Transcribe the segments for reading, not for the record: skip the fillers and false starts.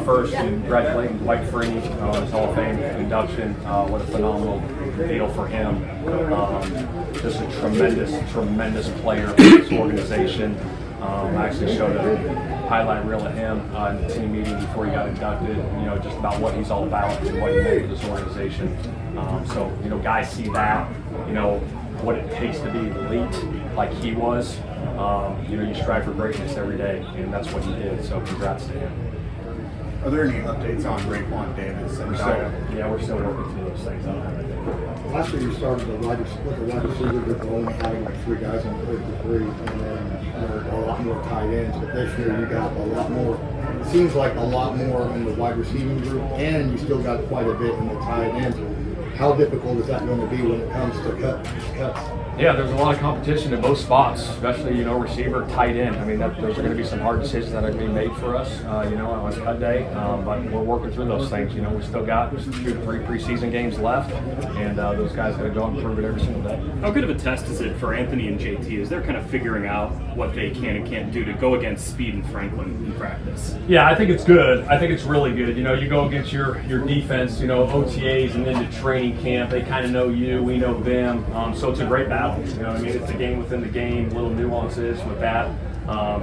first, congratulating Dwight Freeney on his Hall of Fame induction. What a phenomenal deal for him. Just a tremendous player for this organization. I actually showed a highlight reel of him in the team meeting before he got inducted, just about what he's all about and what he meant for this organization. So, guys see that, what it takes to be elite like he was. You strive for greatness every day, and that's what he did, so congrats to him. Are there any updates on Raekwon Davis? We're still working through those things. I don't have anything. Last year you started with the wide receiver group only having like 3 guys on 33, and then there were a lot more tight ends. But this year you got a lot more. It seems like a lot more in the wide receiving group, and you still got quite a bit in the tight ends. How difficult is that going to be when it comes to cuts? Yeah, there's a lot of competition in both spots, especially, receiver, tight end. I mean, those are going to be some hard decisions that are going to be made for us, on cut day. But we're working through those things. We still got 2 to 3 preseason games left, and those guys got to go and prove it every single day. How good of a test is it for Anthony and JT as they're kind of figuring out what they can and can't do to go against Speed and Franklin in practice? Yeah, I think it's good. I think it's really good. You go against your defense, OTAs and into training camp. They kind of know you, we know them. So it's a great battle. It's a game within the game, little nuances with that.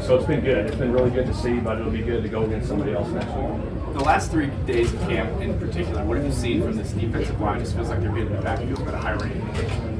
So it's been good. It's been really good to see, but it'll be good to go against somebody else next week. The last 3 days of camp in particular, what have you seen from this defensive line? It just feels like they're getting the backfield at a high rate.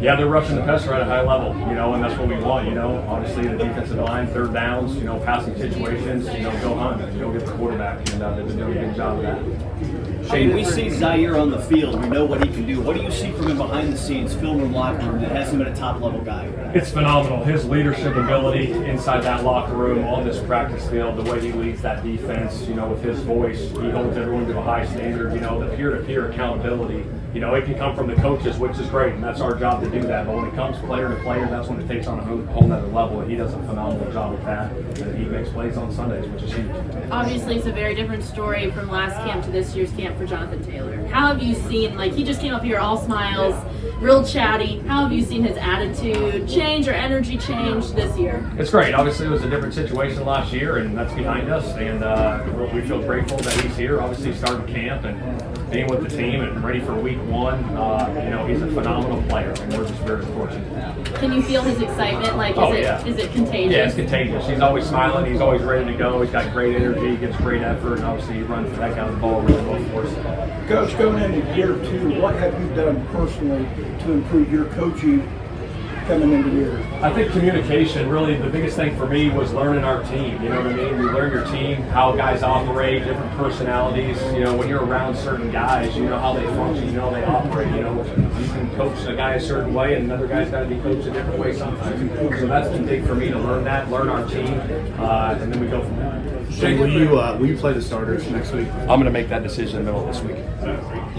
Yeah, they're rushing the passer at a high level, and that's what we want, Obviously, the defensive line, 3rd downs, passing situations, go hunt, go get the quarterback, and they've been doing a good job of that. Shane, we see Zaire on the field. We know what he can do. What do you see from him behind the scenes, film room, locker room, that has him at a top-level guy? It's phenomenal. His leadership ability inside that locker room, on this practice field, the way he leads that defense, with his voice, he holds everyone to a high standard. The peer-to-peer accountability, it can come from the coaches, which is great, and that's our job to do that. But when it comes player to player, that's when it takes on a whole nother level, and he does a phenomenal job with that. And he makes plays on Sundays, which is huge. Obviously, it's a very different story from last camp to this year's camp for Jonathan Taylor. How have you seen, he just came up here all smiles, real chatty. How have you seen his attitude change or energy change this year? It's great. Obviously, it was a different situation last year, and that's behind us. And we feel grateful that he's here. Obviously, starting camp and being with the team and ready for week 1. He's a phenomenal player, and we're just very fortunate. Can you feel his excitement? Is it contagious? Yeah, it's contagious. He's always smiling. He's always ready to go. He's got great energy. He gives great effort, and obviously he runs the heck out of the ball really well for us. Coach, going into year 2, what have you done personally to improve your coaching coming into year? I think communication, really the biggest thing for me was learning our team. You know what I mean? You learn your team, how guys operate, different personalities. When you're around certain guys, you know how they function, you know how they operate. You can coach a guy a certain way, and another guy's got to be coached a different way sometimes. So that's been big for me to learn our team, and then we go from there. Shane, will you play the starters next week? I'm going to make that decision in the middle of this week.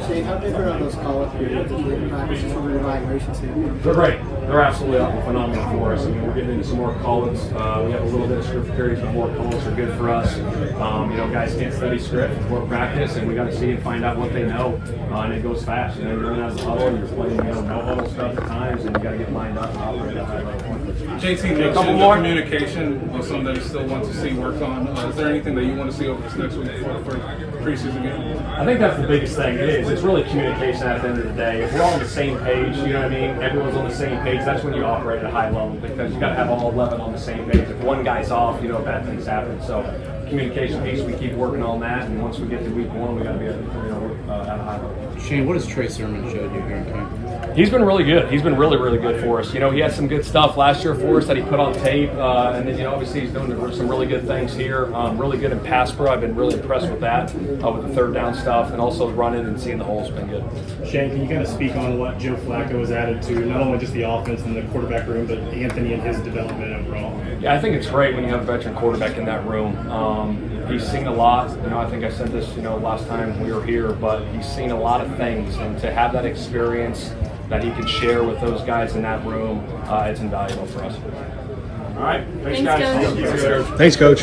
Shane, how different are those call-up periods between practices from an evaluation standpoint? They're great. They're absolutely phenomenal for us. We're getting into some more call-ups. We have a little bit of script periods, but more call-ups are good for us. Guys can't study script before practice, and we got to see and find out what they know, and it goes fast. You're running out of the huddle, and you're playing no huddle stuff at times, and you got to get lined up and operate at that level. JT mentioned the communication was something that you still want to see worked on. Is there anything that you want to see over this next week for the first preseason game? I think that's the biggest thing. It is. It's really communication at the end of the day. If we're all on the same page, you know what I mean? Everyone's on the same page. That's when you operate at a high level, because you got to have all 11 on the same page. If one guy's off, bad things happen. So communication piece, we keep working on that. And once we get to week 1, we got to be at a high level. Shane, what has Trey Sermon showed you here in camp? He's been really good. He's been really, really good for us. He had some good stuff last year for us that he put on tape, and then obviously he's doing some really good things here. Really good in pass pro. I've been really impressed with that, with the 3rd down stuff, and also running and seeing the holes been good. Shane, can you kind of speak on what Joe Flacco has added to not only just the offense and the quarterback room, but Anthony and his development overall? Yeah, I think it's great when you have a veteran quarterback in that room. He's seen a lot. I think I said this, last time we were here, but he's seen a lot of things, and to have that experience that he can share with those guys in that room, it's invaluable for us. All right. Thanks, guys. Thank you. Thanks, Coach.